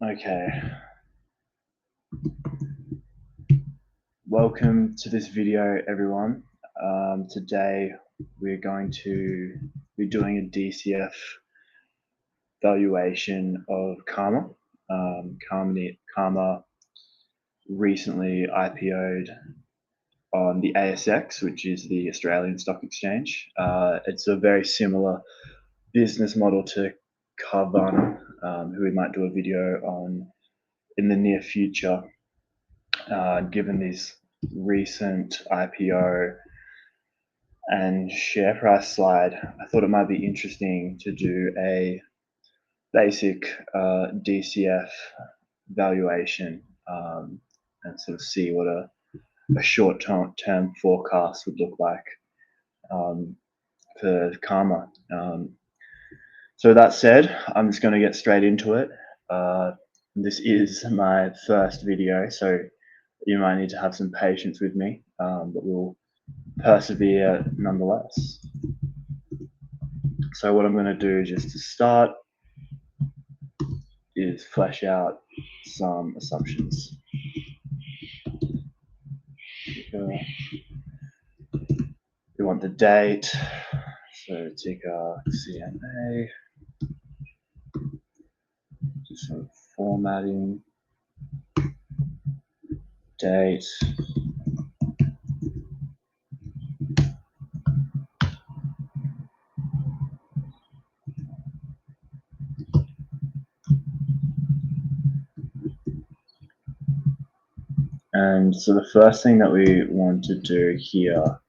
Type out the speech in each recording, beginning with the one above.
Okay. Welcome to this video, everyone. Today we're going to be doing a DCF valuation of Carma. Carma recently IPO'd on the ASX, which is the Australian Stock Exchange. It's a very similar business model to Carma, who we might do a video on in the near future. Given these recent IPO and share price slide, I thought it might be interesting to do a basic DCF valuation and sort of see what a short-term forecast would look like for Carma. So that said, I'm just going to get straight into it. This is my first video, so you might need to have some patience with me, but we'll persevere nonetheless. So what I'm going to do just to start is flesh out some assumptions. We want the date, so ticker CMA, just some formatting, date, and so the first thing that we want to do here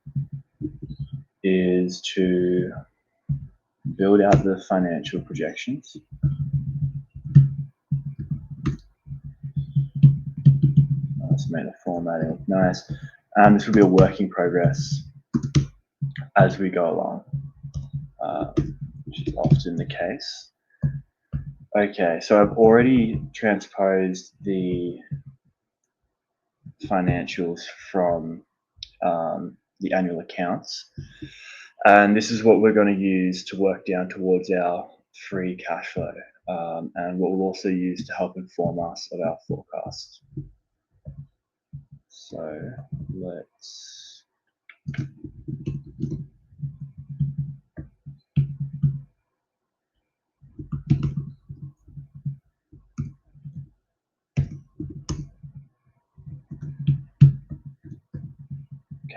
is to build out the financial projections. Let's make the formatting look nice. This will be a work in progress as we go along, which is often the case. Okay, so I've already transposed the financials from the annual accounts, and this is what we're going to use to work down towards our free cash flow, and what we'll also use to help inform us of our forecast. So let's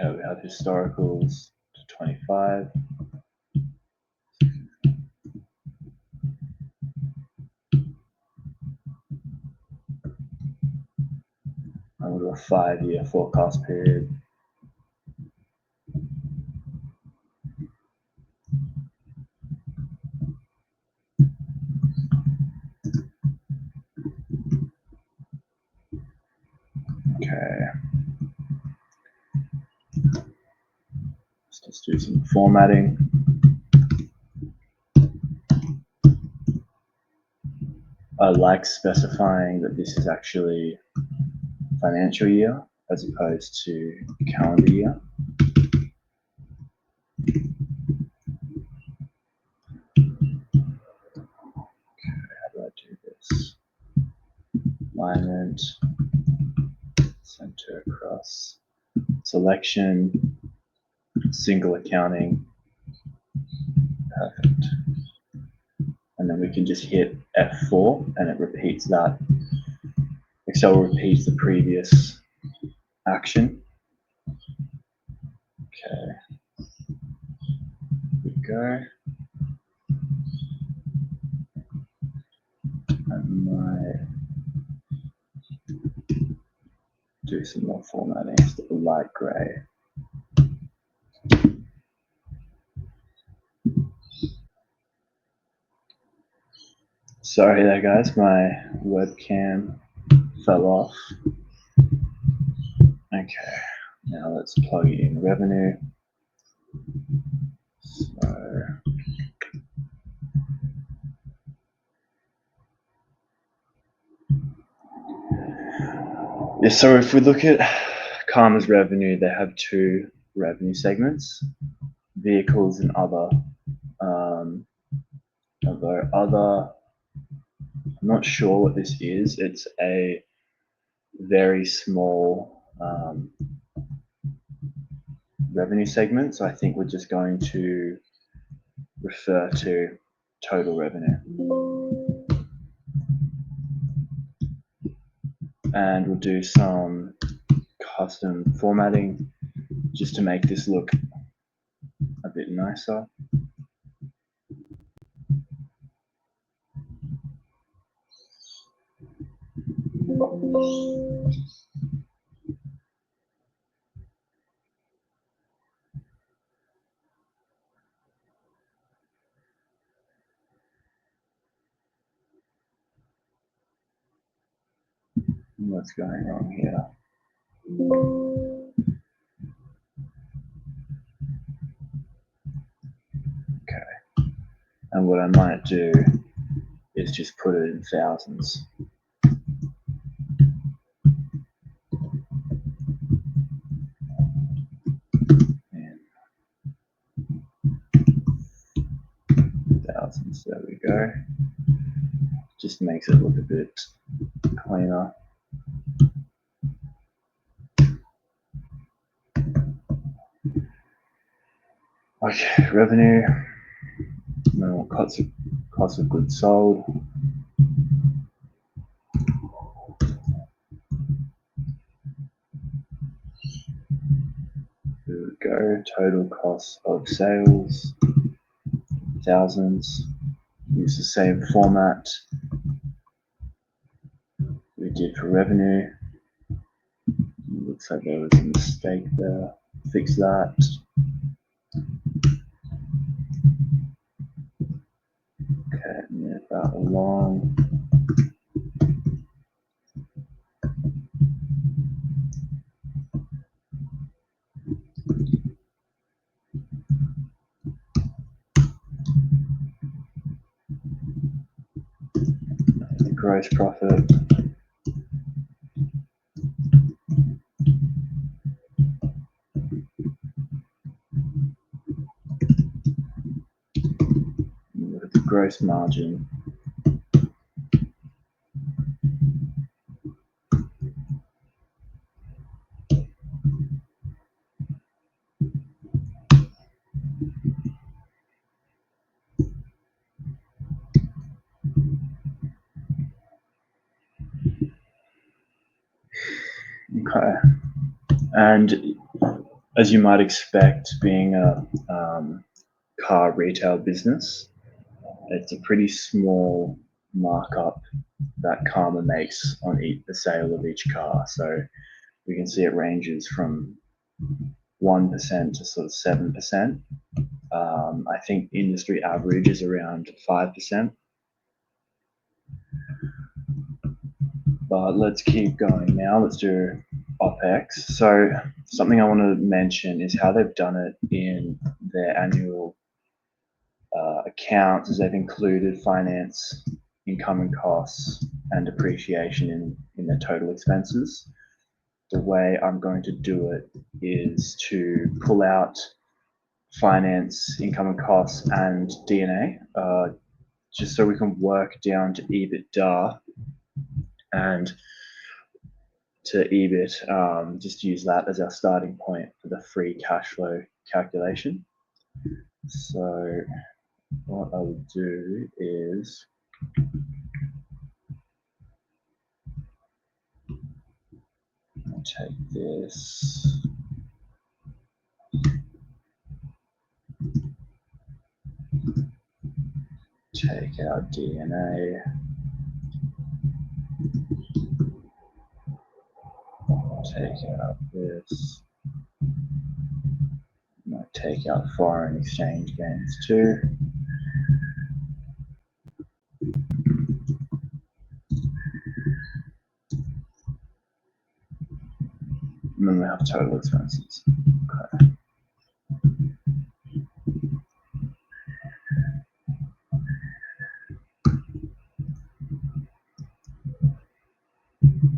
we have historicals to 25. And we'll do a 5-year forecast period. Okay. Let's just do some formatting. I like specifying that this is actually financial year as opposed to calendar year. Okay, how do I do this? Alignment, center across, selection, single accounting, perfect. And then we can just hit F4 and it repeats that. Excel repeats the previous action. Okay, here we go. I might do some more formatting, just a light gray. Sorry there guys, my webcam fell off. Okay, now let's plug in revenue. So if we look at Carma's revenue, they have 2 revenue segments: vehicles and other. Although other not sure what this is. It's a very small revenue segment, so I think we're just going to refer to total revenue. And we'll do some custom formatting just to make this look a bit nicer. What's going on here? Okay. And what I might do is just put it in thousands. And thousands, there we go. Just makes it look a bit cleaner. Okay, revenue, no cost of goods sold. There we go, total cost of sales, thousands. Use the same format we did for revenue. Looks like there was a mistake there. Fix that. Okay, move that along. The gross profit. Look at the gross margin. Okay, and as you might expect, being a car retail business, it's a pretty small markup that Carma makes on the sale of each car. So we can see it ranges from 1% to sort of 7%. I think industry average is around 5%. But let's keep going now. Let's do OPEX. So something I want to mention is how they've done it in their annual accounts, is they've included finance, income and costs, and depreciation in their total expenses. The way I'm going to do it is to pull out finance, income and costs, and D&A, just so we can work down to EBITDA and to EBIT, just use that as our starting point for the free cash flow calculation. So what I will do is I'll take this, take out D&A, take out this, might take out foreign exchange gains too. And then we have total expenses. Okay.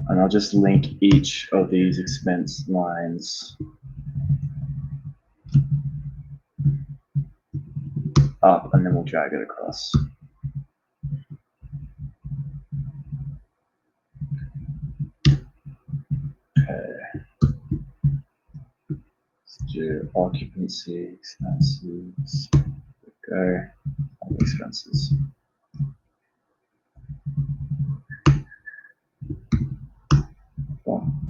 And I'll just link each of these expense lines up, and then we'll drag it across. Okay. Let's do occupancy expenses. Go. Other expenses. Boom.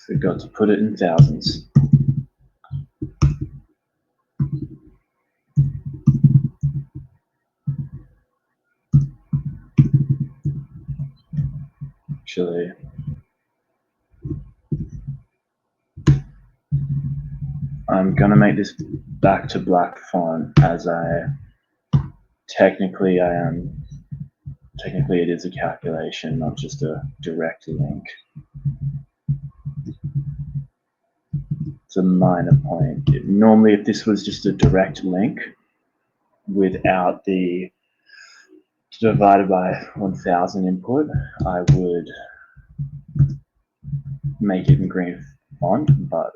Forgot to put it in thousands. Actually, I'm gonna make this back to black font as technically it is a calculation, not just a direct link. It's a minor point. Normally, if this was just a direct link without the divided by 1000 input, I would make it in green font, but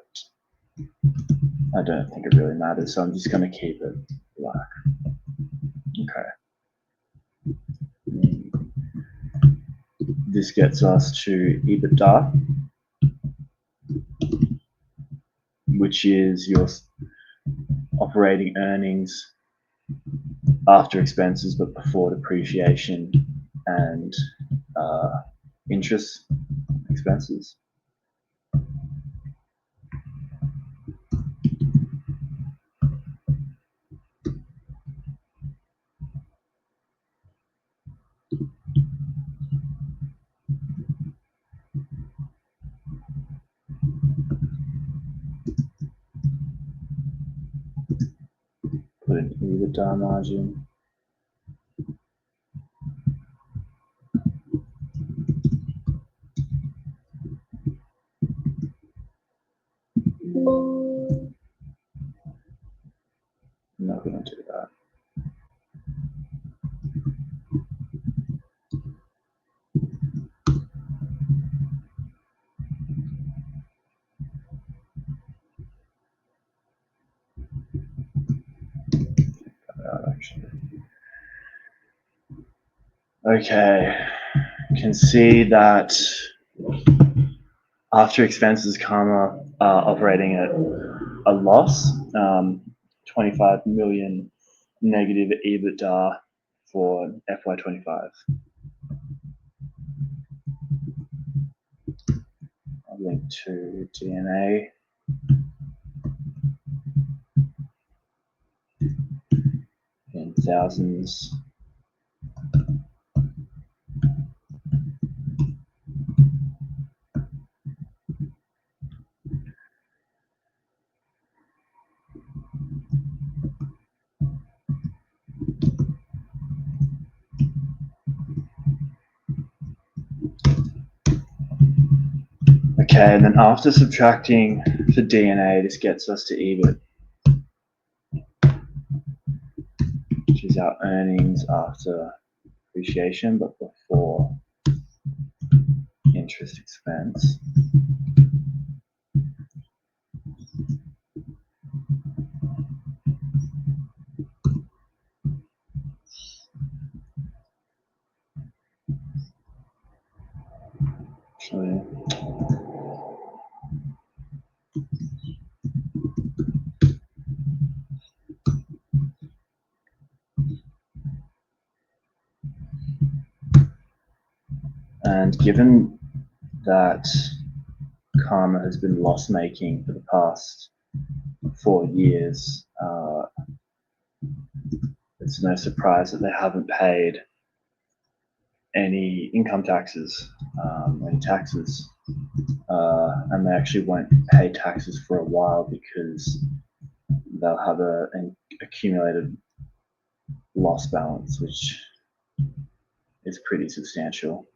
I don't think it really matters, so I'm just going to keep it black. Okay. This gets us to EBITDA, which is your operating earnings after expenses but before depreciation and interest expenses. Put an EBITDA margin. I'm not going to do that. Actually. Okay, you can see that after expenses, Carma operating at a loss, 25 million negative EBITDA for FY25. I'll link to DNA. In thousands. Okay, and then after subtracting for DNA, this gets us to EBIT, which is our earnings after depreciation, but before interest expense. Actually, and given that Carma has been loss-making for the past 4 years, it's no surprise that they haven't paid any income taxes, any taxes, and they actually won't pay taxes for a while because they'll have an accumulated loss balance, which is pretty substantial,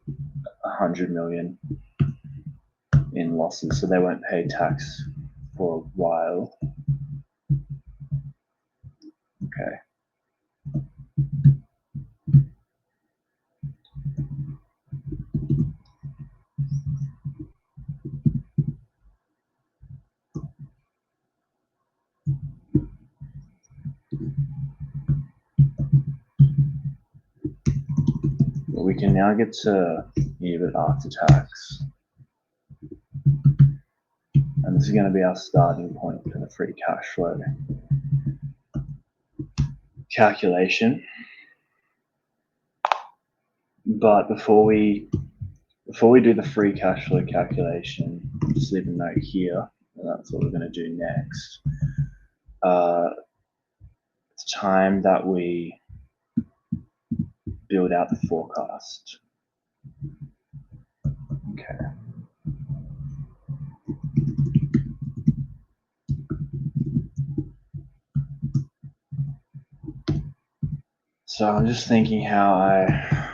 100 million in losses, so they won't pay tax for a while. Okay. can now get to EBIT after tax. And this is going to be our starting point for the free cash flow calculation. But before we do the free cash flow calculation, just leave a note here. And that's what we're going to do next. It's time that we build out the forecast. Okay. So I'm just thinking how I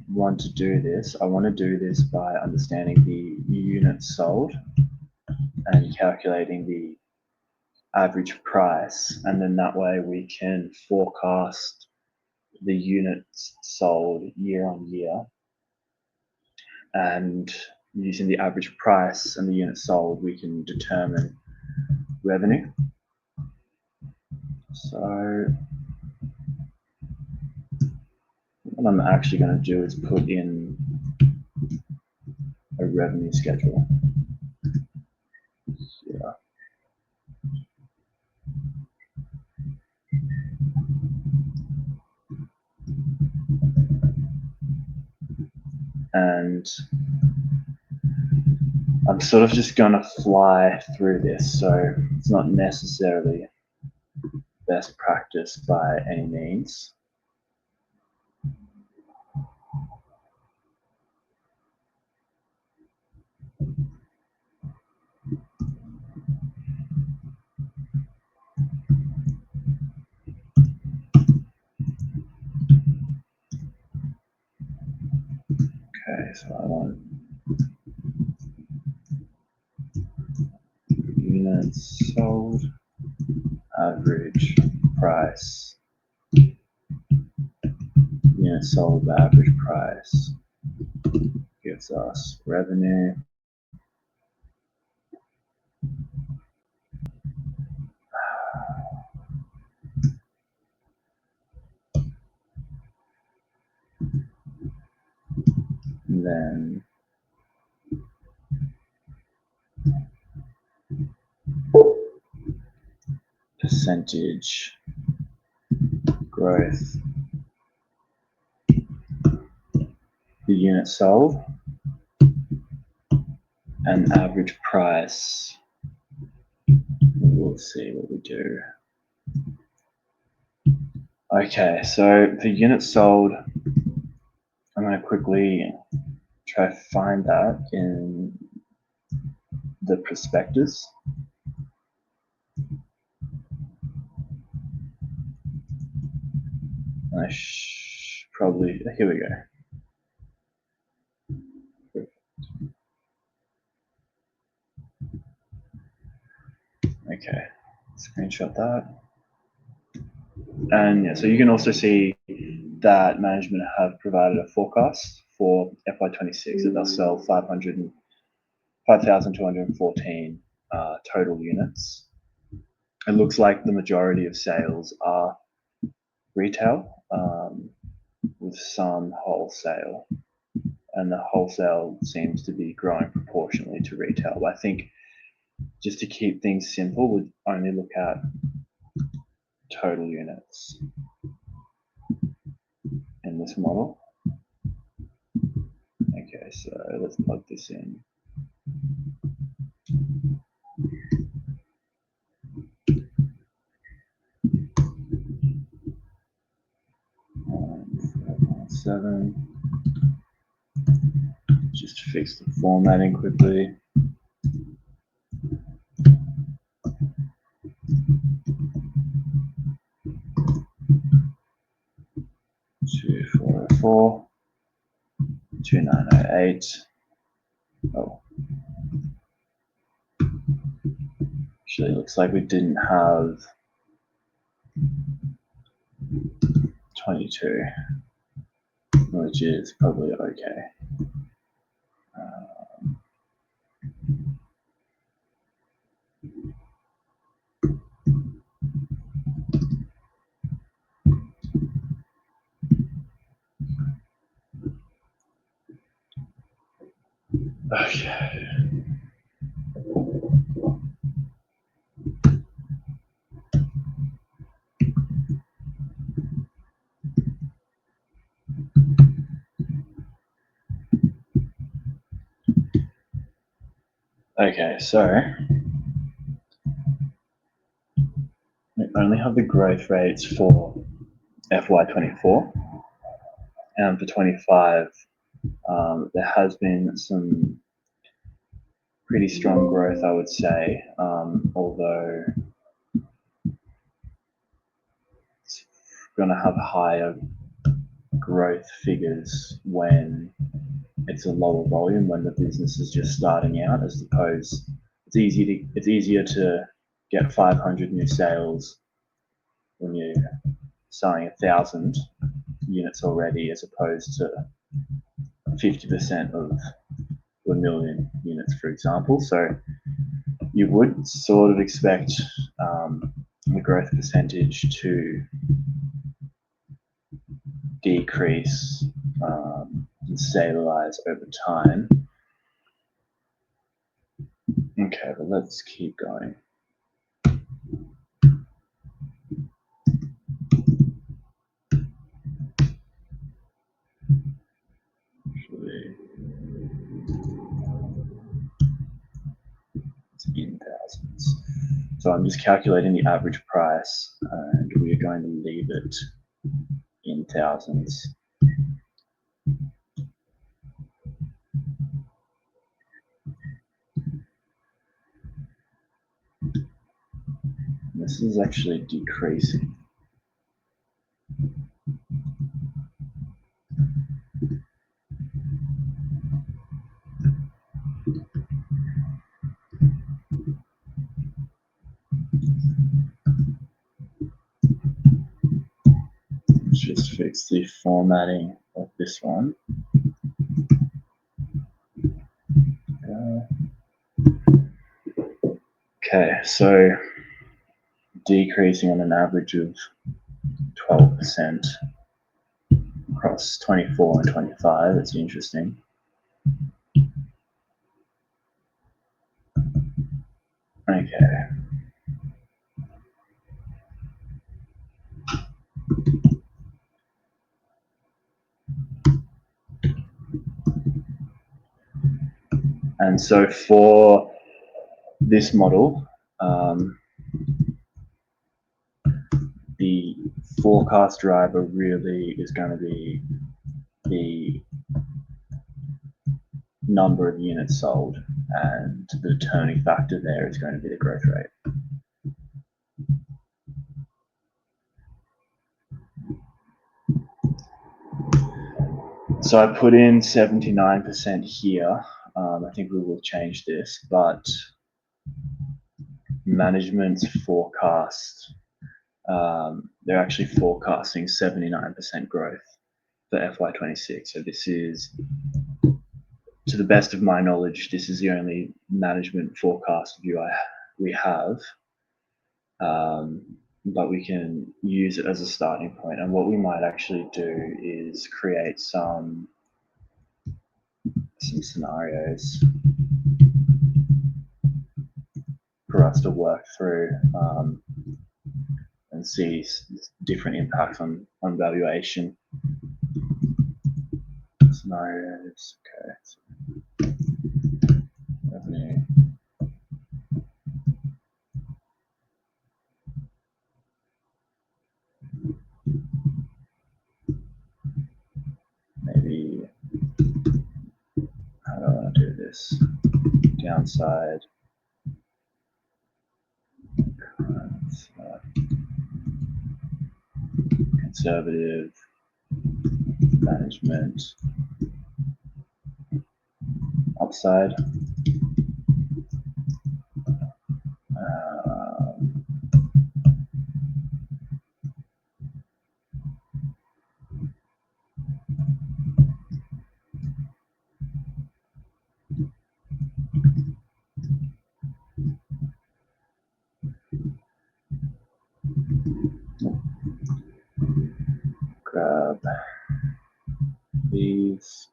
want to do this. I want to do this by understanding the units sold and calculating the average price, and then that way we can forecast the units sold year on year, and using the average price and the units sold we can determine revenue. So what I'm actually going to do is put in a revenue schedule here. And I'm sort of just going to fly through this, so it's not necessarily best practice by any means. Okay, so I want units sold, average price, units sold, average price gives us revenue. And then percentage growth, the unit sold, and average price. We'll see what we do. Okay, so the units sold, I'm going to quickly try to find that in the prospectus. I probably, here we go. Okay, screenshot that. And yeah, so you can also see that management have provided a forecast for FY26 that they'll sell 5,214 total units. It looks like the majority of sales are retail, with some wholesale, and the wholesale seems to be growing proportionally to retail. But I think just to keep things simple, we'd only look at total units in this model. Okay, so let's plug this in. Seven. Just fix the formatting quickly. Two four oh four. 2908. Oh. Actually, it looks like we didn't have 22, which is probably okay. Okay. Okay, so we only have the growth rates for FY24, and for 25, there has been some pretty strong growth, I would say, although it's going to have higher growth figures when it's a lower volume, when the business is just starting out, as opposed it's easier to get 500 new sales when you're selling 1,000 units already, as opposed to 50% of 1,000,000 units, for example. So you would sort of expect the growth percentage to decrease and stabilize over time. Okay, but let's keep going. It's in thousands. So I'm just calculating the average price, and we are going to leave it in thousands. And this is actually decreasing. Let's just fix the formatting of this one. Okay, so decreasing on an average of 12% across 24 and 25. That's interesting. Okay. And so for this model, the forecast driver really is going to be the number of units sold, and the determining factor there is going to be the growth rate. So I put in 79% here. I think we will change this, but management's forecast, they're actually forecasting 79% growth for FY26. So this is, to the best of my knowledge, this is the only management forecast view we have. But we can use it as a starting point. And what we might actually do is create some scenarios for us to work through and see different impacts on valuation. Scenarios, okay. Revenue. Maybe, how do I want to do this? Downside. Conservative management. Upside. Grab these.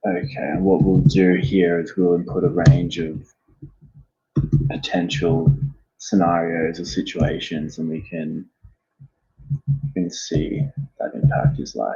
Okay, and what we'll do here is we'll input a range of potential scenarios or situations, and we can see what that impact is like.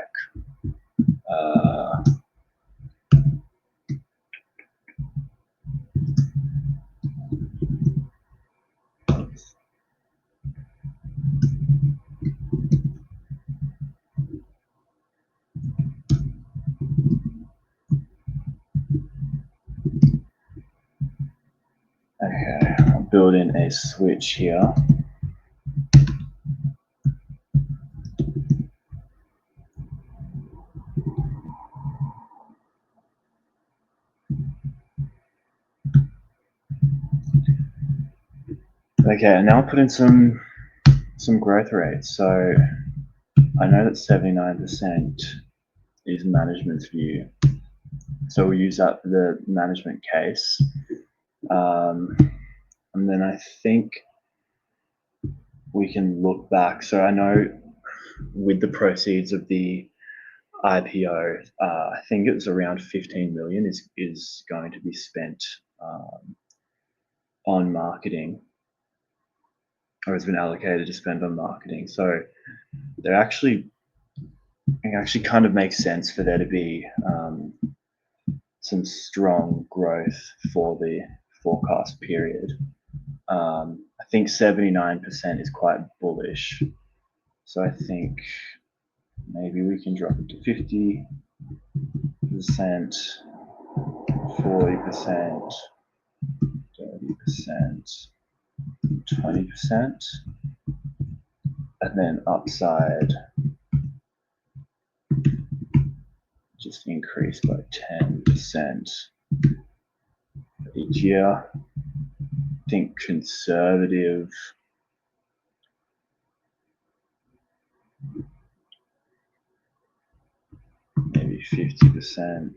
Okay, I'll build in a switch here. Okay, and now I'll put in some growth rates. So I know that 79% is management's view. So we'll use that for the management case. And then I think we can look back. So I know with the proceeds of the IPO, I think it was around 15 million is going to be spent on marketing, or has been allocated to spend on marketing. So it actually kind of makes sense for there to be some strong growth for the forecast period. I think 79% is quite bullish. So I think maybe we can drop it to 50%, 40%, 30%, 20%, and then upside just increase by 10% each year. I think conservative, maybe 50%.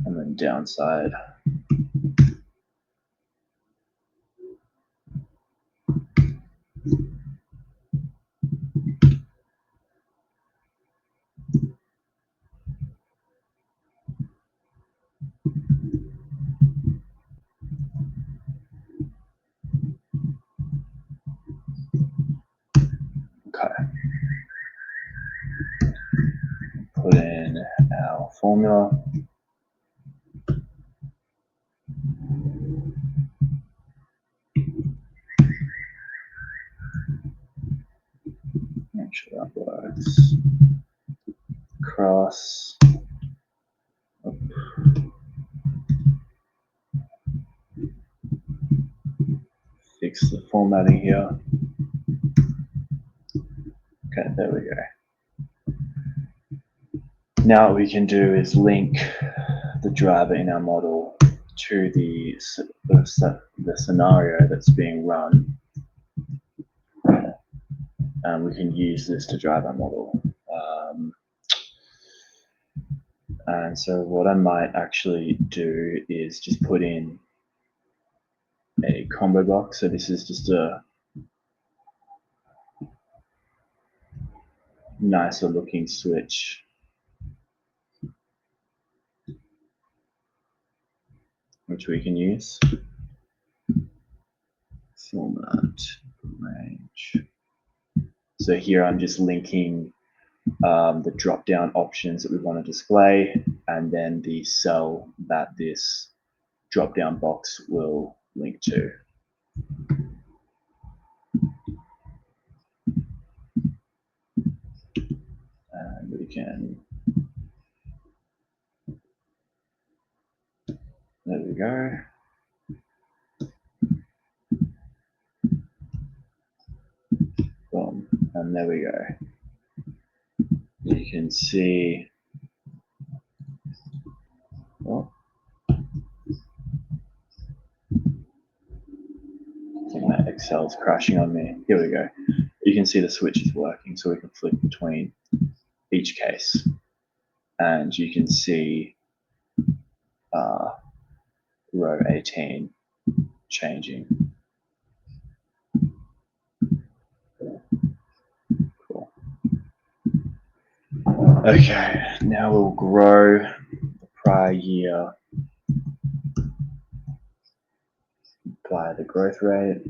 And then downside. Okay. Put in our formula. Make sure that works. Cross. Fix the formatting here. Okay, there we go. Now what we can do is link the driver in our model to the scenario that's being run. And we can use this to drive our model. And so what I might actually do is just put in a combo box. So this is just a nicer looking switch. Which we can use. Format, range. So here I'm just linking the drop-down options that we want to display, and then the cell that this drop-down box will link to. And we can, there we go. Boom, and there we go. You can see, oh, I think that Excel's crashing on me. Here we go. You can see the switch is working, so we can flick between each case. And you can see row 18 changing. Cool. Okay, now we'll grow the prior year by the growth rate.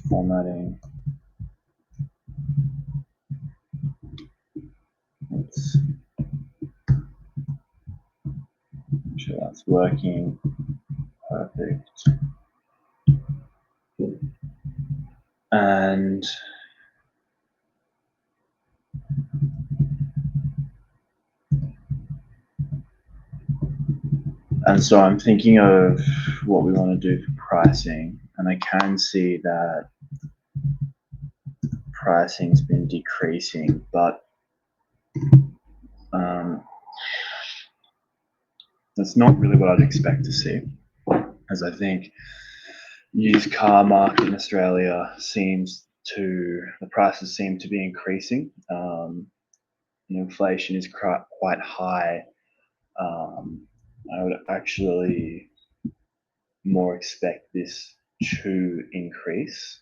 Formatting. Oops. Make sure that's working. Perfect. And so I'm thinking of what we want to do for pricing, and I can see that pricing's been decreasing, but that's not really what I'd expect to see, as I think used car market in Australia the prices seem to be increasing. Inflation is quite high. I would actually more expect this to increase.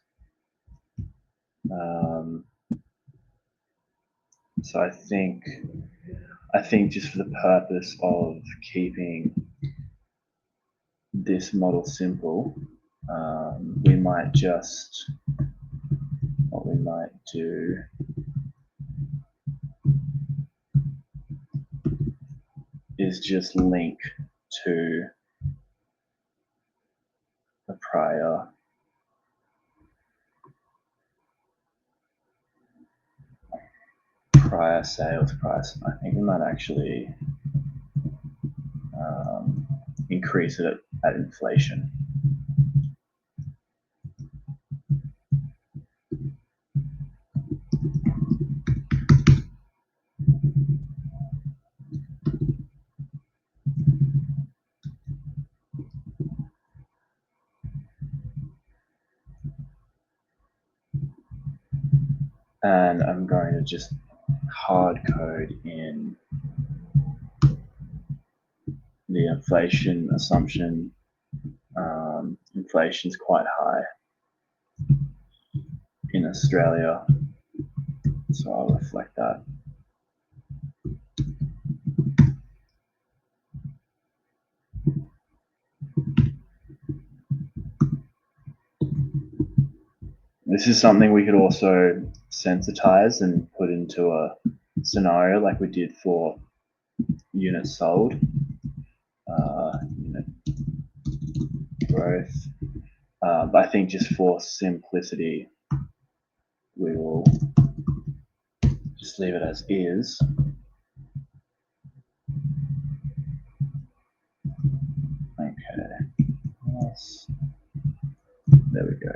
So I think just for the purpose of keeping this model simple, we might just, what we might do is just link to the prior sales price. I think we might actually increase it at inflation. And I'm going to just hard code in the inflation assumption. Inflation is quite high in Australia, so I'll reflect that. This is something we could also sensitize and put into a scenario like we did for units sold, unit growth. But I think just for simplicity, we will just leave it as is. Okay. Yes. There we go.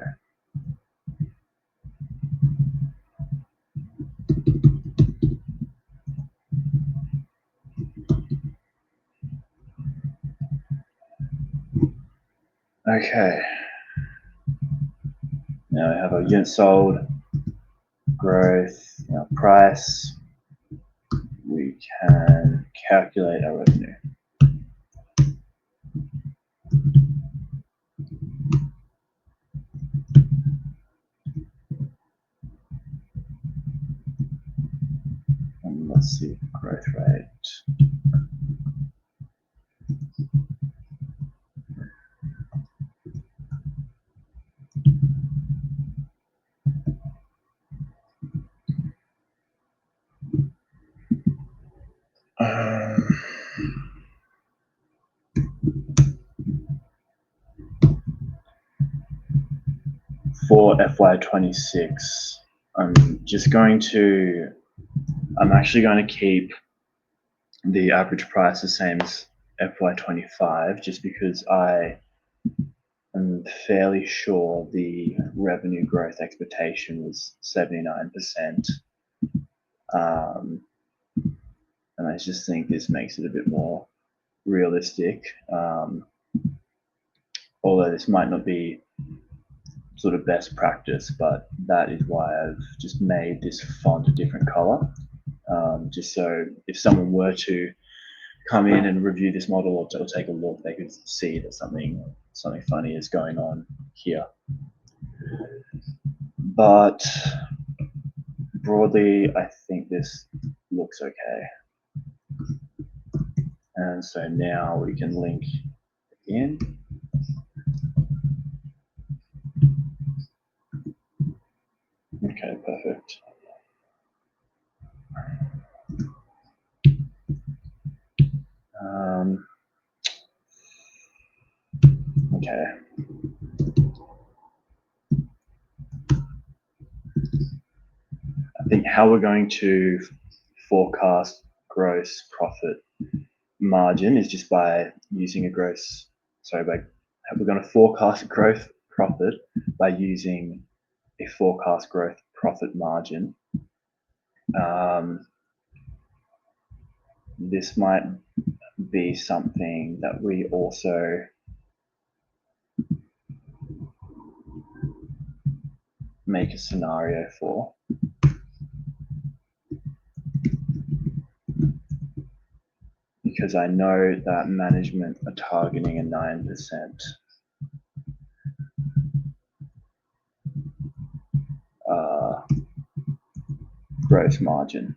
Okay. Now we have our unit sold, growth, our price. We can calculate our revenue. And let's see, growth rate. For FY26, I'm actually going to keep the average price the same as FY25, just because I am fairly sure the revenue growth expectation was 79%. And I just think this makes it a bit more realistic. Although this might not be sort of best practice, but that is why I've just made this font a different color, just so if someone were to come in and review this model or take a look, they could see that something funny is going on here. But broadly, I think this looks okay. And so now we can link in. Okay, perfect. Okay. I think how we're going to forecast gross profit margin is just by using we're going to forecast growth profit by using a forecast growth profit margin. This might be something that we also make a scenario for. Because I know that management are targeting a 9% gross margin,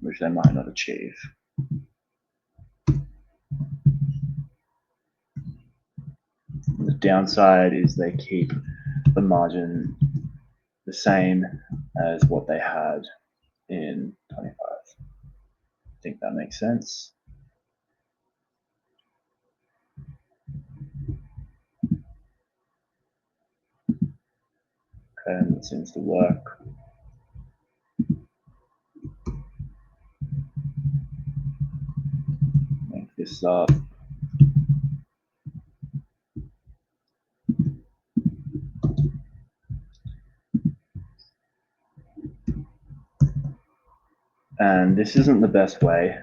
which they might not achieve. The downside is they keep the margin the same as what they had in 25. I think that makes sense. Okay, and that seems to work. Make this up. And this isn't the best way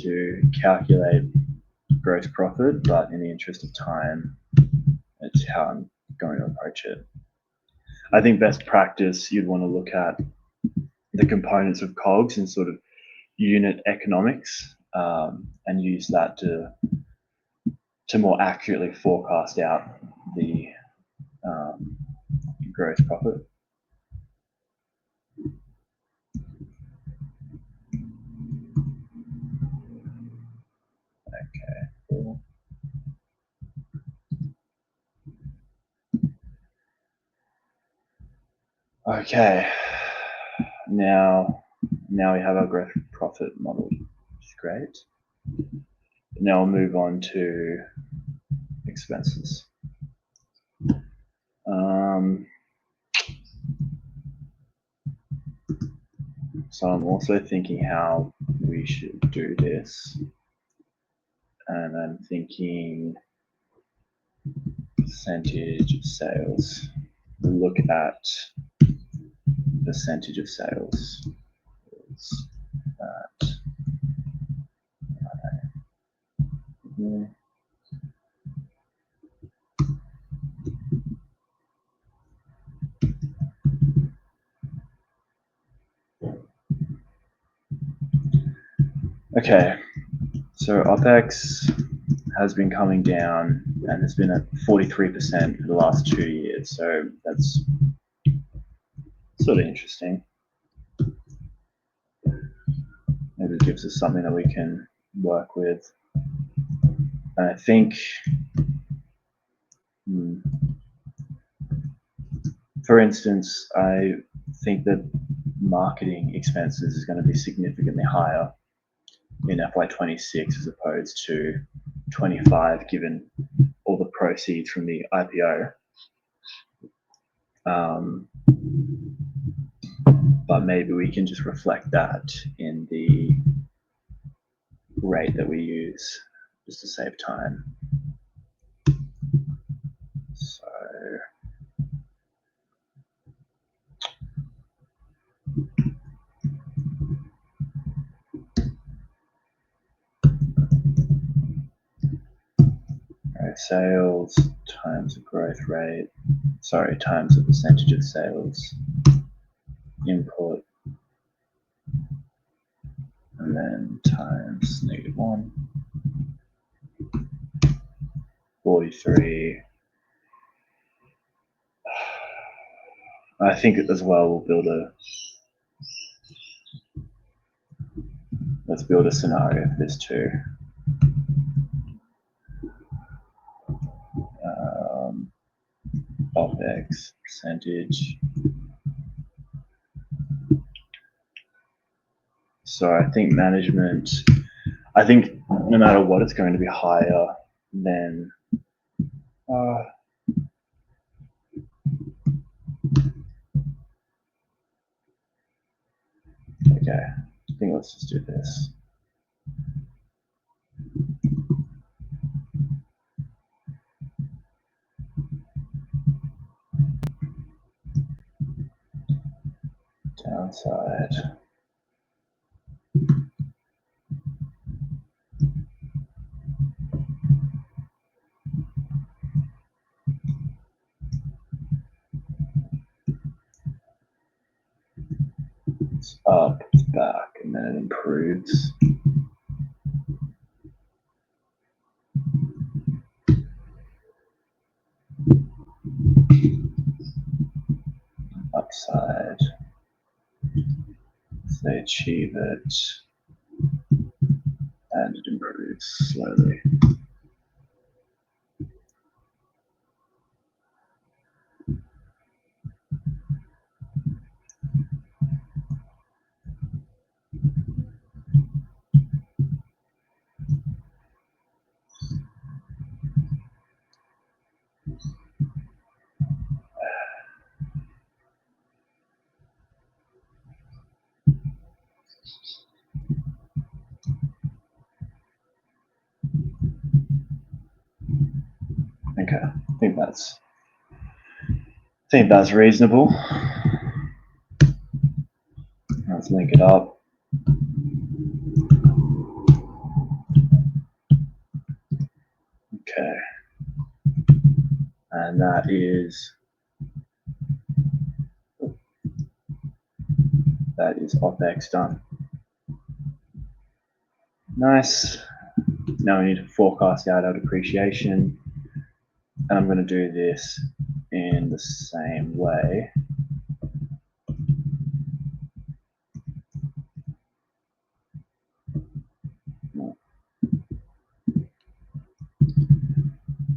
to calculate gross profit, but in the interest of time, it's how I'm going to approach it. I think best practice, you'd want to look at the components of COGS and sort of unit economics, and use that to more accurately forecast out the gross profit. Okay, cool. Okay, now we have our gross profit model, which is great. Now I'll move on to expenses. So I'm also thinking how we should do this, and I'm thinking percentage of sales. We'll look at percentage of sales. That. Yeah. Okay, so OPEX has been coming down and has been at 43% for the last 2 years. So that's sort of interesting. Maybe it gives us something that we can work with. And I think, for instance, I think that marketing expenses is going to be significantly higher in FY26 as opposed to 25, given all the proceeds from the IPO. But maybe we can just reflect that in the rate that we use just to save time. So sales times the growth rate, times the percentage of sales input, and then times -1, 43. I think as well we'll build let's build a scenario for this too. OpEx percentage. So I think management, I think no matter what, it's going to be higher than okay, I think let's just do this. Downside. It's up, it's back, and then it improves. Upside. So they achieve it, and it improves slowly. Okay, I think that's reasonable. Let's link it up. Okay, and that is OpEx done. Nice. Now we need to forecast out our depreciation, and I'm going to do this in the same way.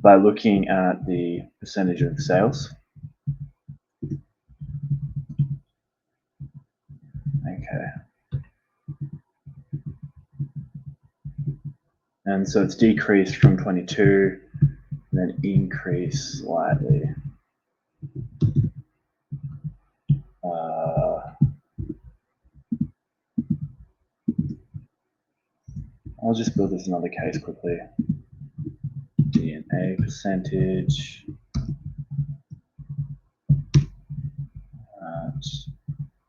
By looking at the percentage of sales. Okay. And so it's decreased from 22 and then increased slightly. I'll just build this another case quickly. D&A percentage.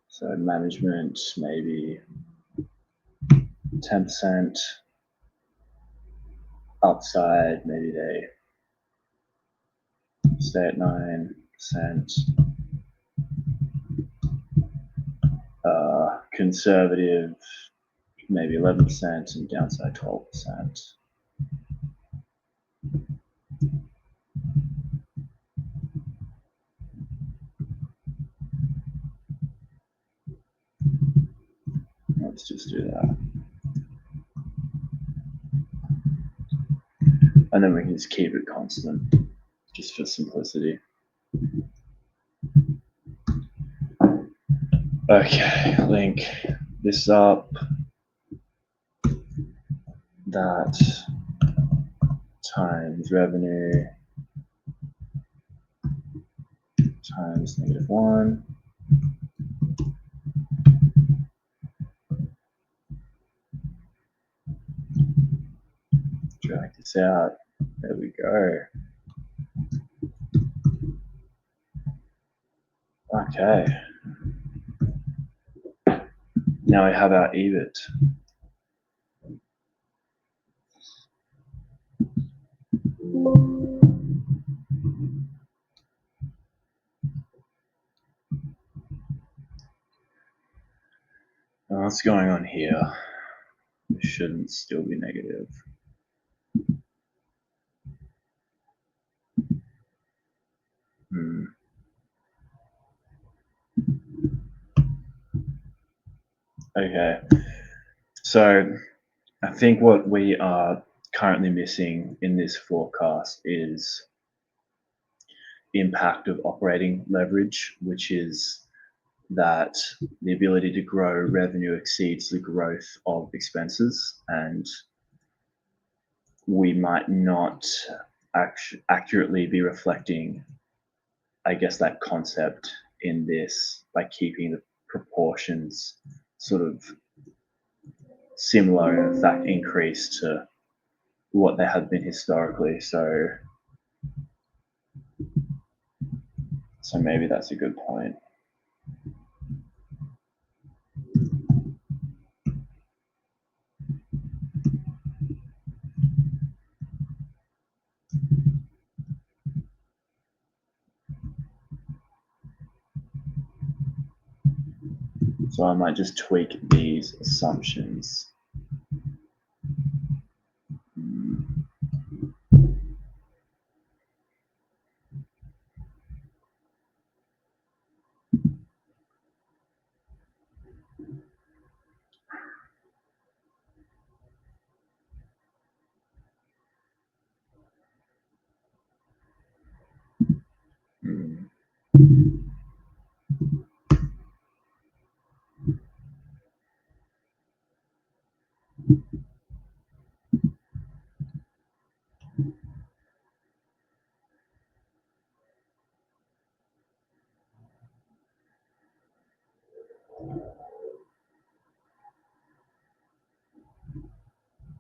So management, maybe 10%. Upside, maybe they stay at 9%. Conservative, maybe 11%, and downside 12%. Let's just do that. And then we can just keep it constant, just for simplicity. Okay, link this up. That times revenue times -1. Drag this out. There we go. Okay. Now we have our EBIT. What's going on here? It shouldn't still be negative. Okay, so I think what we are currently missing in this forecast is impact of operating leverage, which is that the ability to grow revenue exceeds the growth of expenses, and we might not accurately be reflecting, I guess, that concept in this by keeping the proportions sort of similar and in fact increased to what they have been historically. So maybe that's a good point. So I might just tweak these assumptions.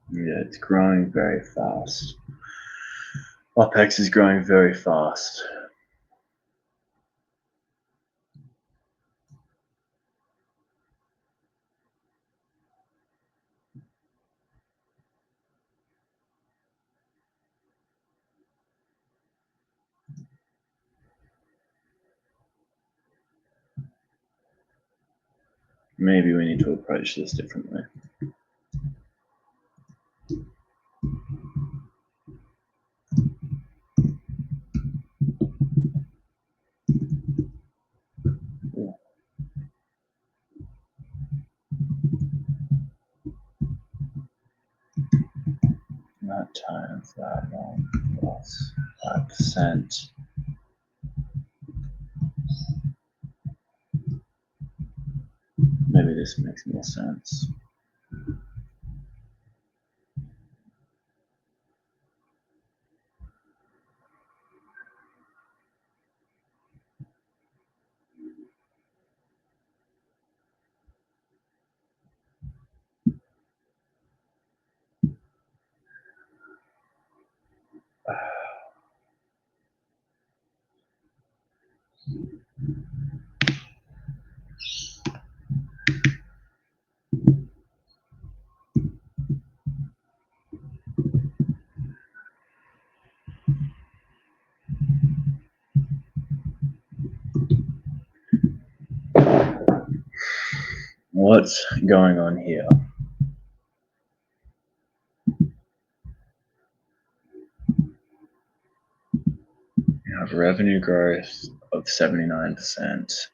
Yeah, it's growing very fast. OPEX is growing very fast. Maybe we need to approach this differently. That times that one plus 5%. Maybe this makes more sense. What's going on here? You have revenue growth of 79%.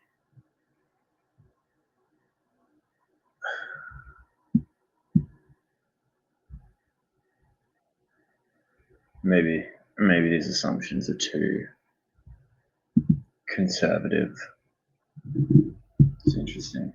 Maybe these assumptions are too conservative. It's interesting.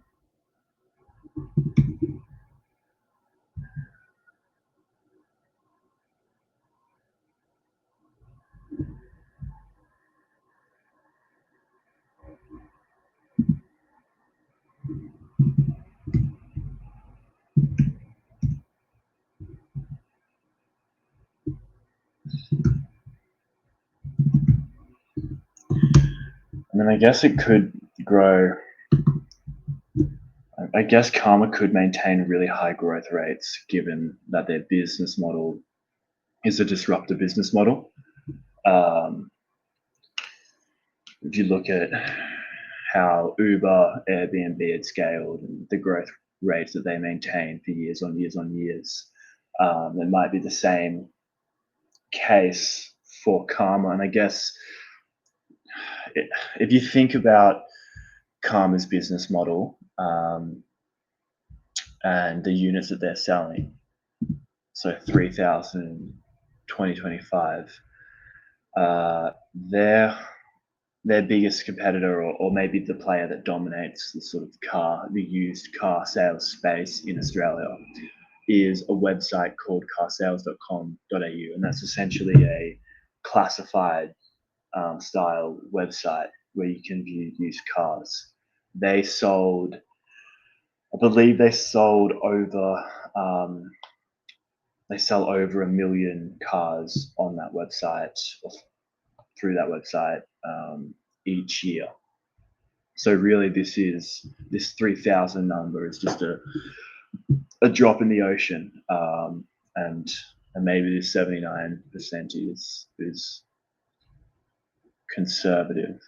I mean, I guess it could grow. I guess Carma could maintain really high growth rates given that their business model is a disruptive business model. If you look at how Uber, Airbnb had scaled and the growth rates that they maintain for years on years on years. It might be the same case for Carma. And I guess if you think about Carma's business model and the units that they're selling, so 3,000 2025, their biggest competitor, or maybe the player that dominates the sort of the used car sales space in Australia, is a website called carsales.com.au, and that's essentially a classified style website where you can view used cars. I believe they sell over 1 million cars on that website, or through that website, each year. So really, this 3,000 number is just a drop in the ocean, and maybe this 79% is conservative.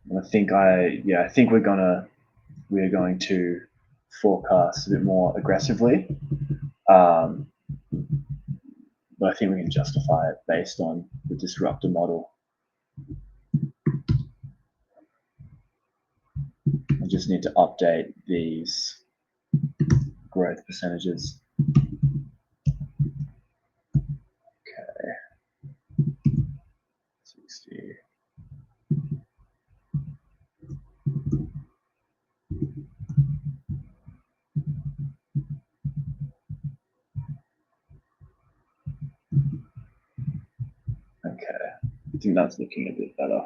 And I think we're going to forecast a bit more aggressively, but I think we can justify it based on the disruptor model. I just need to update these growth percentages. Okay, 60. Okay, I think that's looking a bit better.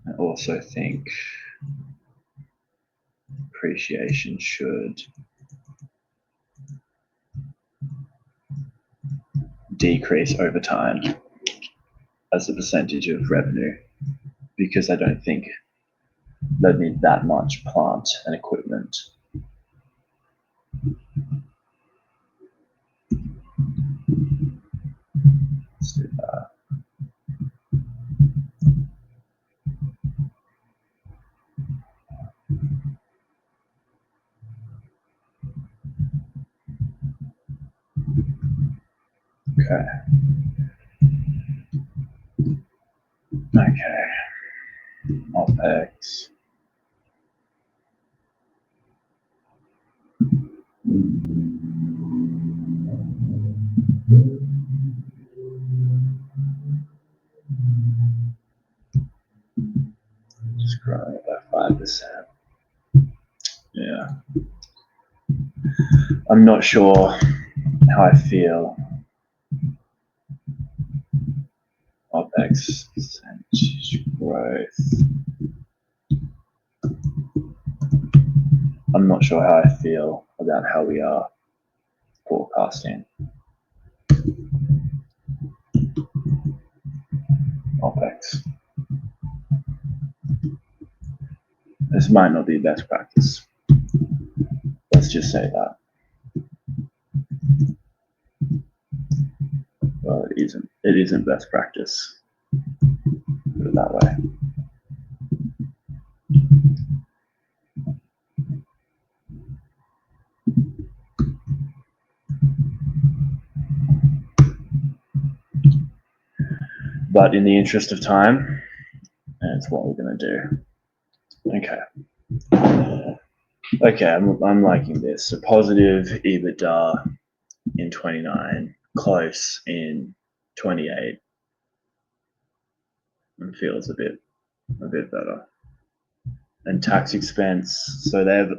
I also think appreciation should decrease over time as a percentage of revenue, because I don't think they'd need that much plant and equipment. Let's do that. Okay. OpEx. Just growing by 5%. Yeah. I'm not sure how I feel. OpEx percentage growth. I'm not sure how I feel about how we are forecasting OpEx. This might not be best practice. Let's just say that. Well, it isn't. It isn't best practice. Put it that way. But in the interest of time, that's what we're going to do. Okay, I'm liking this. So positive EBITDA in 29, close in 28, and feels a bit better. And tax expense, so they have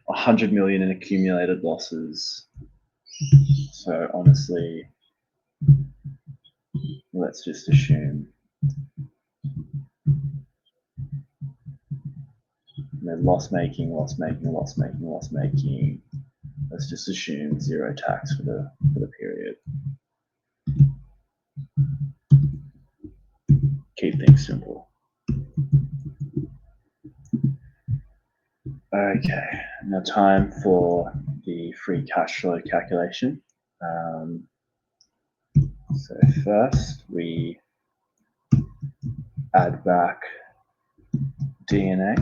100 million in accumulated losses. So honestly, let's just assume they're loss making. Let's just assume zero tax for the period. Keep things simple. Okay, now time for the free cash flow calculation. So first we add back D&A.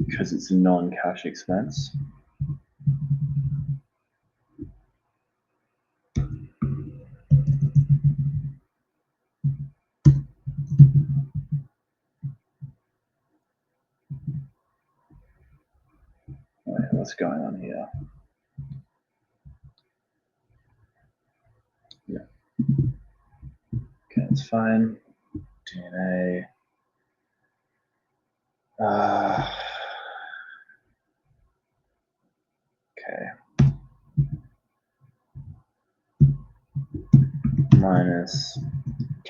Because it's a non-cash expense. Wait, what's going on here? Yeah. Okay, that's fine. D&A. Okay. Minus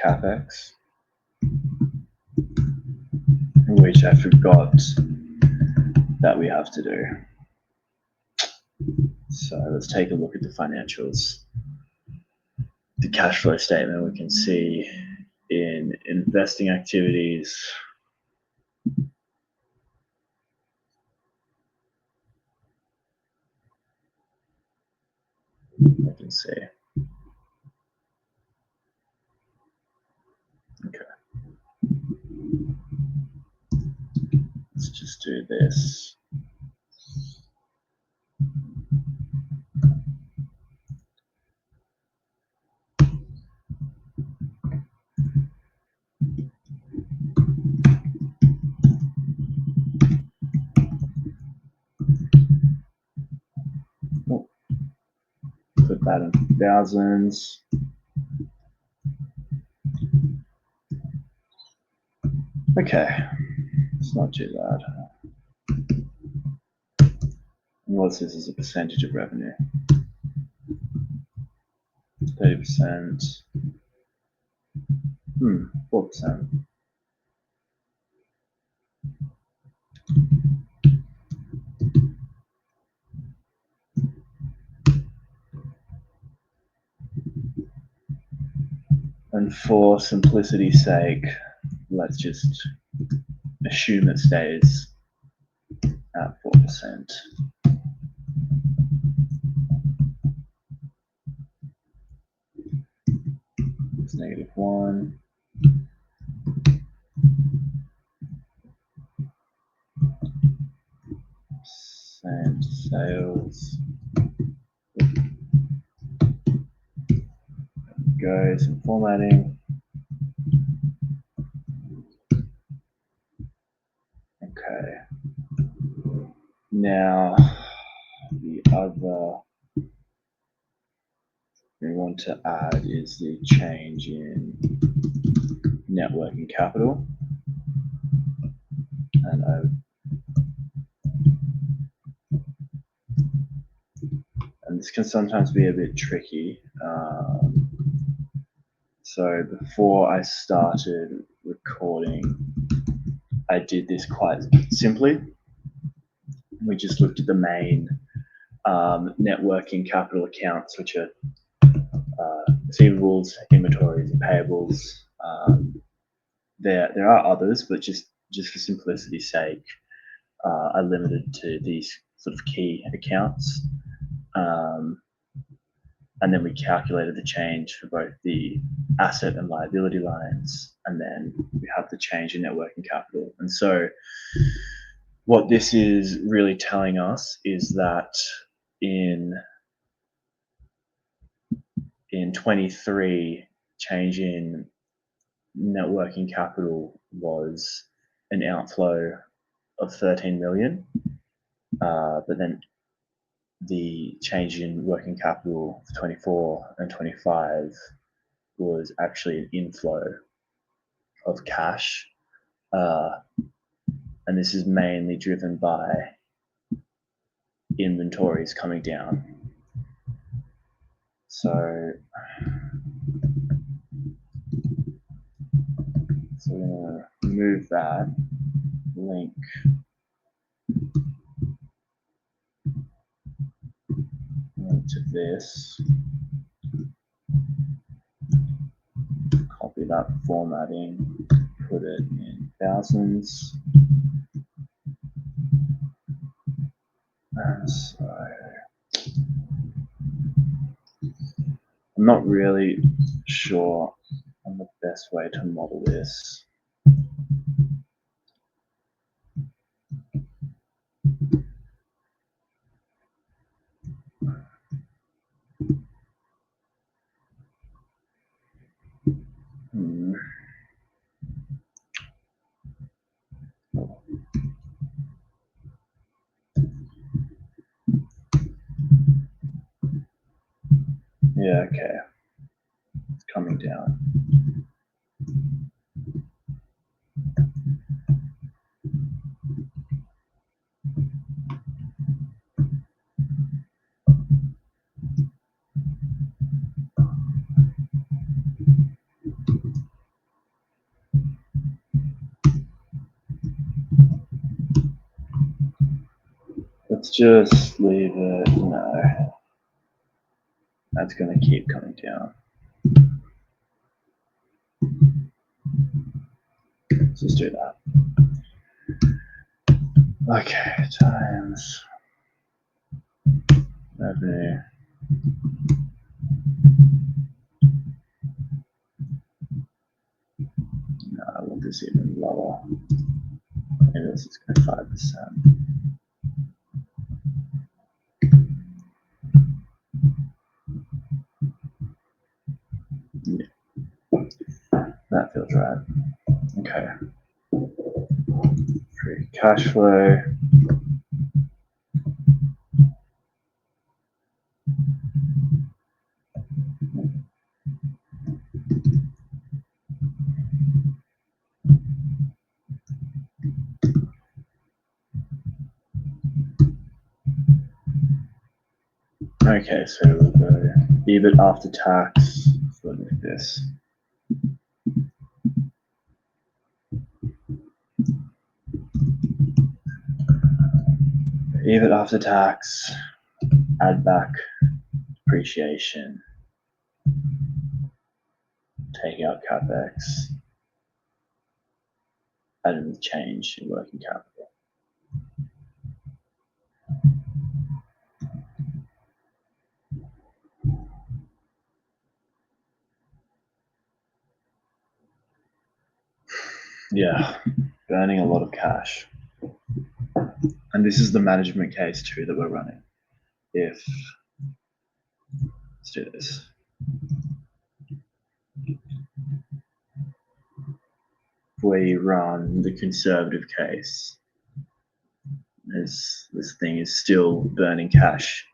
CapEx, which I forgot that we have to do. So let's take a look at the financials. The cash flow statement, we can see in investing activities, we can see. Okay. Let's just do this. Oh, put that in thousands. Okay, it's not too bad. And what's this as a percentage of revenue? 30%. 4%. And for simplicity's sake, let's just assume it stays at 4%. It's -1. And sales. Go, some formatting. Okay. Now, the other we want to add is the change in net working capital. And this can sometimes be a bit tricky. So before I started recording, I did this quite simply. We just looked at the main net working capital accounts, which are receivables, inventories, and payables. There are others, but just for simplicity's sake, I limited to these sort of key accounts. And then we calculated the change for both the asset and liability lines, and then we have the change in net working capital. And so what this is really telling us is that in 23, change in net working capital was an outflow of 13 million, but then the change in working capital for 24 and 25 was actually an inflow of cash. And this is mainly driven by inventories coming down. So we're going to remove that link. To this, copy that formatting, put it in thousands. And so I'm not really sure on the best way to model this. Yeah, okay. It's coming down. Let's just leave it. No, that's going to keep coming down. Let's just do that. Okay, times revenue. No, I want this even lower. Maybe this is going to 5%. Yeah, that feels right. Okay. Free cash flow. Okay, so we'll go EBIT after tax. So look at this. EBIT after tax, add back depreciation, take out capex, add in the change in working capital. Yeah, burning a lot of cash. And this is the management case too that we're running. Let's do this. If we run the conservative case, this thing is still burning cash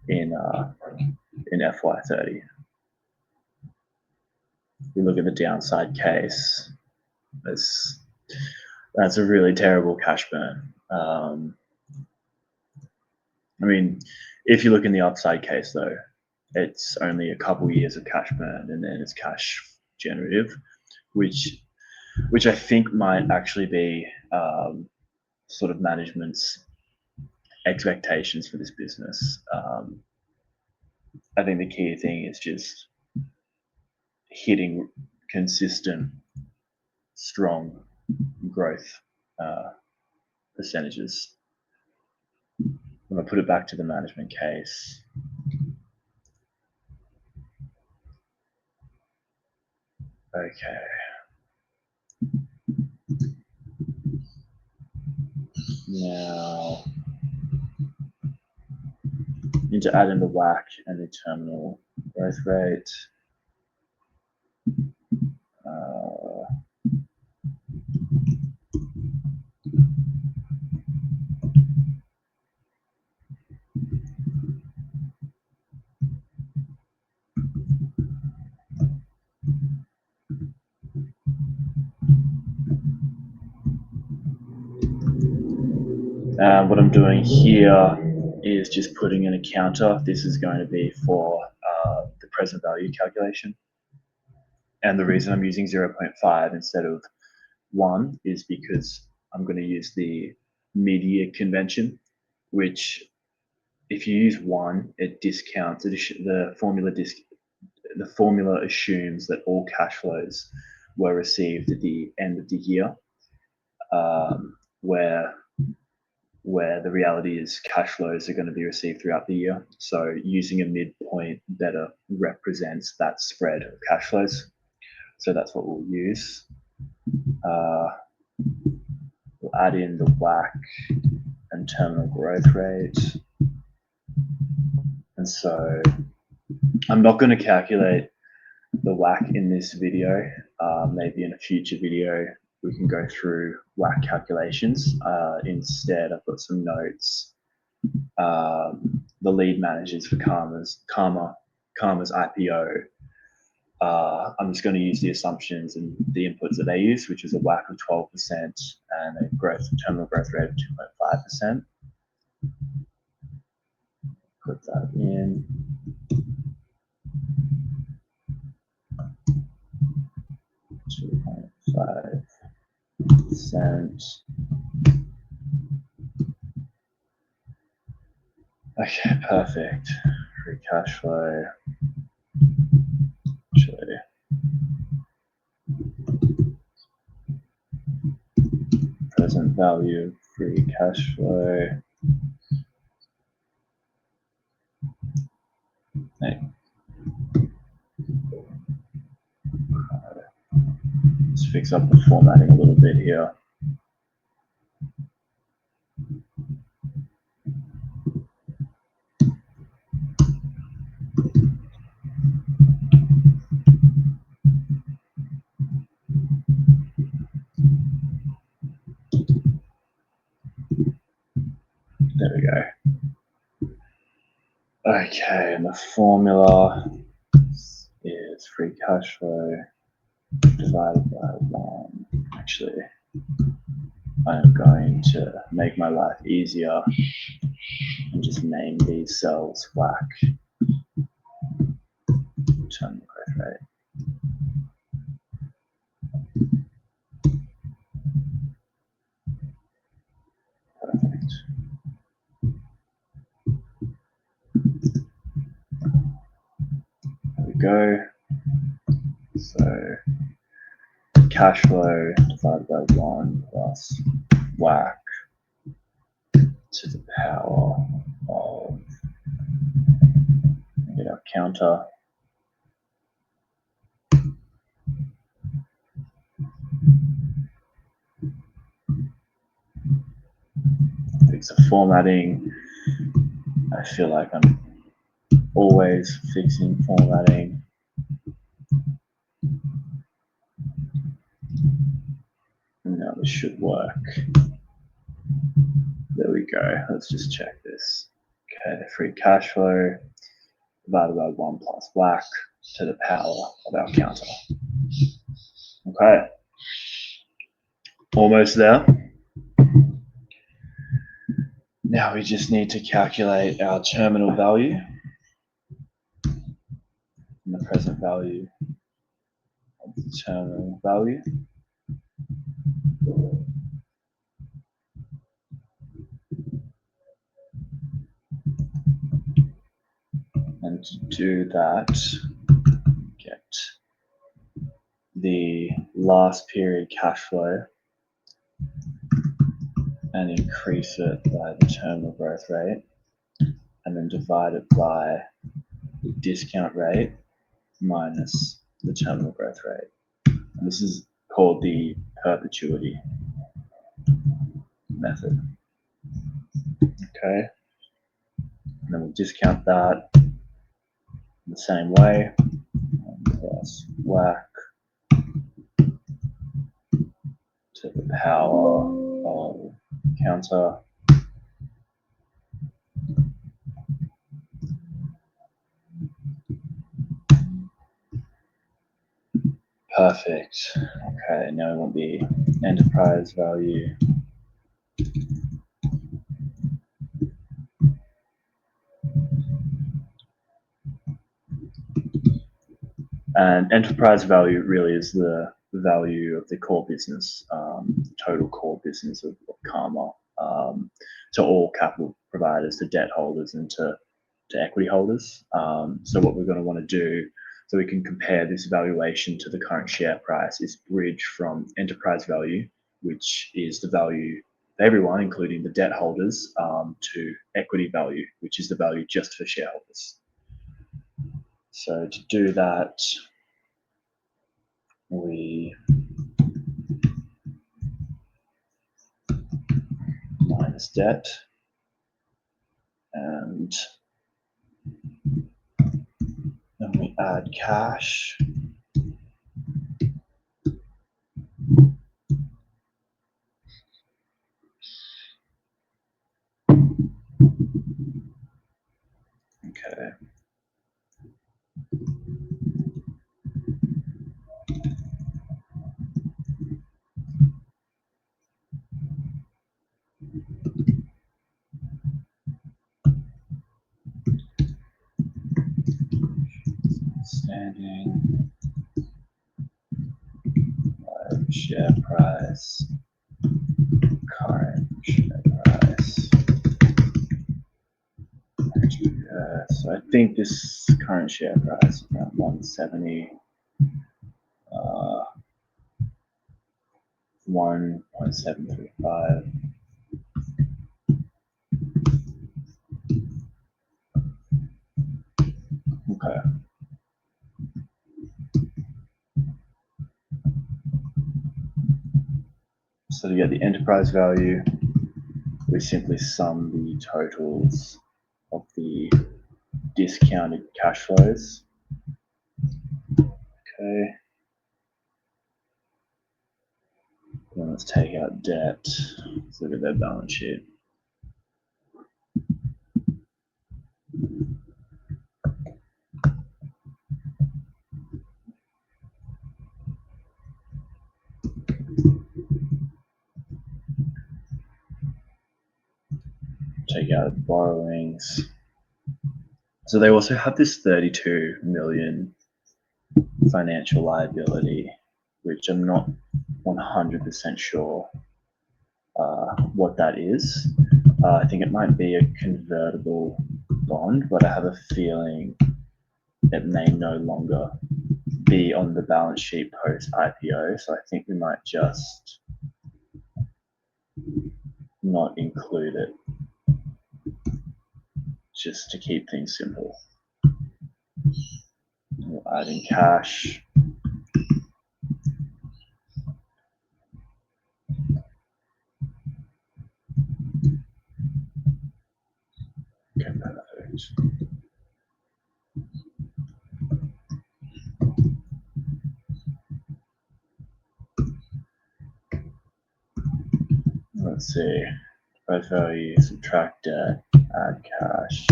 in FY30. If we look at the downside case, that's a really terrible cash burn. I mean, if you look in the upside case though, it's only a couple years of cash burn and then it's cash generative, which I think might actually be sort of management's expectations for this business. I think the key thing is just hitting consistent, strong growth percentages. I'm going to put it back to the management case. Okay. Now, need to add in the WACC and the terminal growth rate. What I'm doing here is just putting in a counter. This is going to be for the present value calculation. And the reason I'm using 0.5 instead of 1 is because I'm going to use the mid-year convention, which if you use 1, it discounts the formula assumes that all cash flows were received at the end of the year. where the reality is cash flows are going to be received throughout the year. So using a midpoint better represents that spread of cash flows. So that's what we'll use. We'll add in the WACC and terminal growth rate. And so I'm not going to calculate the WACC in this video. Maybe in a future video, we can go through WACC calculations. Instead, I've got some notes. The lead managers for Carma's IPO. I'm just going to use the assumptions and the inputs that they use, which is a WACC of 12% and a terminal growth rate of 2.5%. Put that in. 2.5%. Okay, perfect. Free cash flow. Actually, present value of free cash flow. Hey. Let's fix up the formatting a little bit here. There we go. Okay, and the formula is free cash flow divided by 1. Actually, I'm going to make my life easier and just name these cells WACC, terminal growth rate. Perfect. There we go. So cash flow divided by 1 plus WACC to the power of, get our counter, fix the formatting. I feel like I'm always fixing formatting. Now this should work. There we go. Let's just check this. Okay, free cash flow divided by 1 plus WACC to the power of our counter. Okay, almost there. Now we just need to calculate our terminal value and the present value of the terminal value. And to do that, get the last period cash flow and increase it by the terminal growth rate, and then divide it by the discount rate minus the terminal growth rate. And this is called the perpetuity method. Okay, and then we'll discount that in the same way, plus WACC to the power of counter perfect. Okay, now we want the enterprise value. And enterprise value really is the value of the core business, total core business of Carma, to all capital providers, to debt holders, and to equity holders. So what we're going to want to do, so we can compare this valuation to the current share price, is bridge from enterprise value, which is the value for everyone, including the debt holders, to equity value, which is the value just for shareholders. So to do that, we minus debt, and then we add cash. Okay. Standing share price, current share price. So I think this current share price is around 170, 1.735. Okay. So to get the enterprise value, we simply sum the totals of the discounted cash flows. Okay. Then let's take out debt. Let's look at their balance sheet. Take out borrowings. So they also have this 32 million financial liability, which I'm not 100% sure what that is. I think it might be a convertible bond, but I have a feeling it may no longer be on the balance sheet post IPO. So I think we might just not include it, just to keep things simple. We'll add in cash. Okay, perfect. Let's see. Price value, subtract debt, add cash,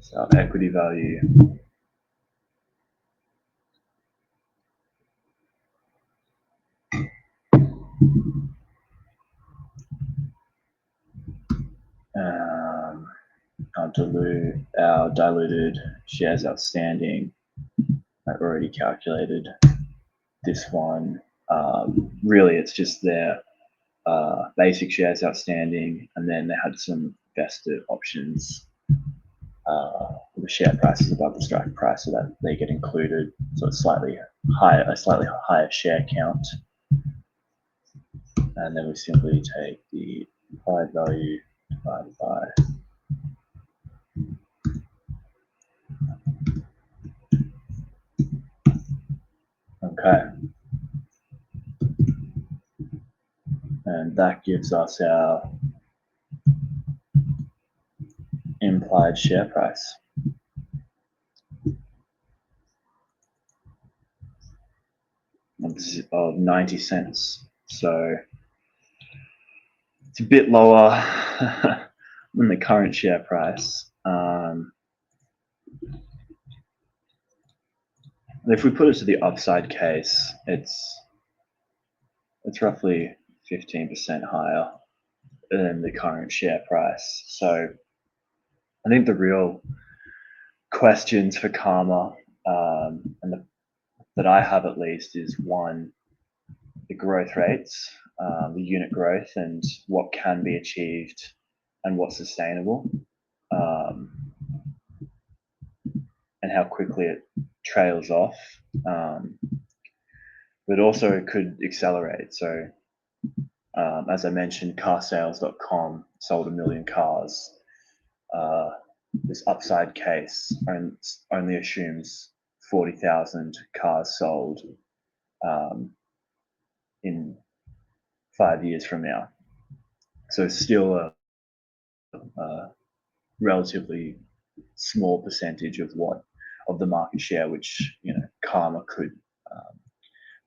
sub equity value. Our diluted shares outstanding. I've already calculated this one. Really, it's just their basic shares outstanding, and then they had some vested options. The share price is above the strike price, so that they get included. So it's a slightly higher share count. And then we simply take the implied value divided by okay. And that gives us our implied share price of 90 cents. So it's a bit lower than the current share price. If we put it to the upside case, it's roughly 15% higher than the current share price. So I think the real questions for Carma, that I have at least, is one, the growth rates, the unit growth, and what can be achieved and what's sustainable, and how quickly it trails off. But also it could accelerate. So As I mentioned, carsales.com sold 1 million cars. This upside case only assumes 40,000 cars sold in 5 years from now. So still a relatively small percentage of the market share which Carma could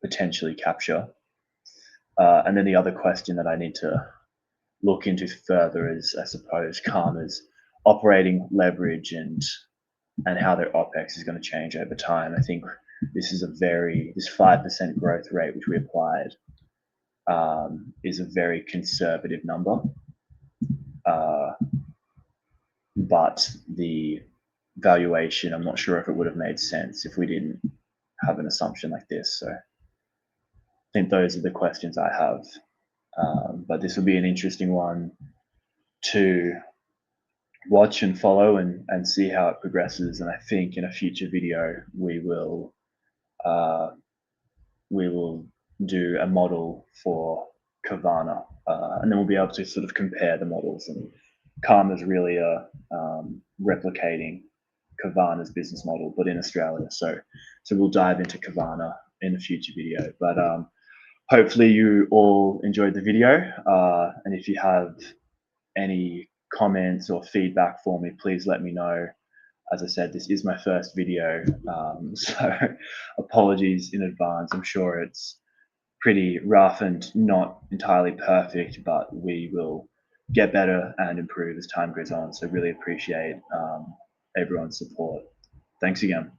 potentially capture. And then the other question that I need to look into further is, I suppose, Karma's operating leverage and how their OPEX is going to change over time. I think this 5% growth rate which we applied is a very conservative number. But the valuation, I'm not sure if it would have made sense if we didn't have an assumption like this. So I think those are the questions I have. But this will be an interesting one to watch and follow and see how it progresses. And I think in a future video we will do a model for Carvana, and then we'll be able to sort of compare the models. And Carma is really replicating Carvana's business model, but in Australia. So we'll dive into Carvana in a future video. But hopefully you all enjoyed the video. And if you have any comments or feedback for me, please let me know. As I said, this is my first video, so apologies in advance. I'm sure it's pretty rough and not entirely perfect, but we will get better and improve as time goes on. So really appreciate everyone's support. Thanks again.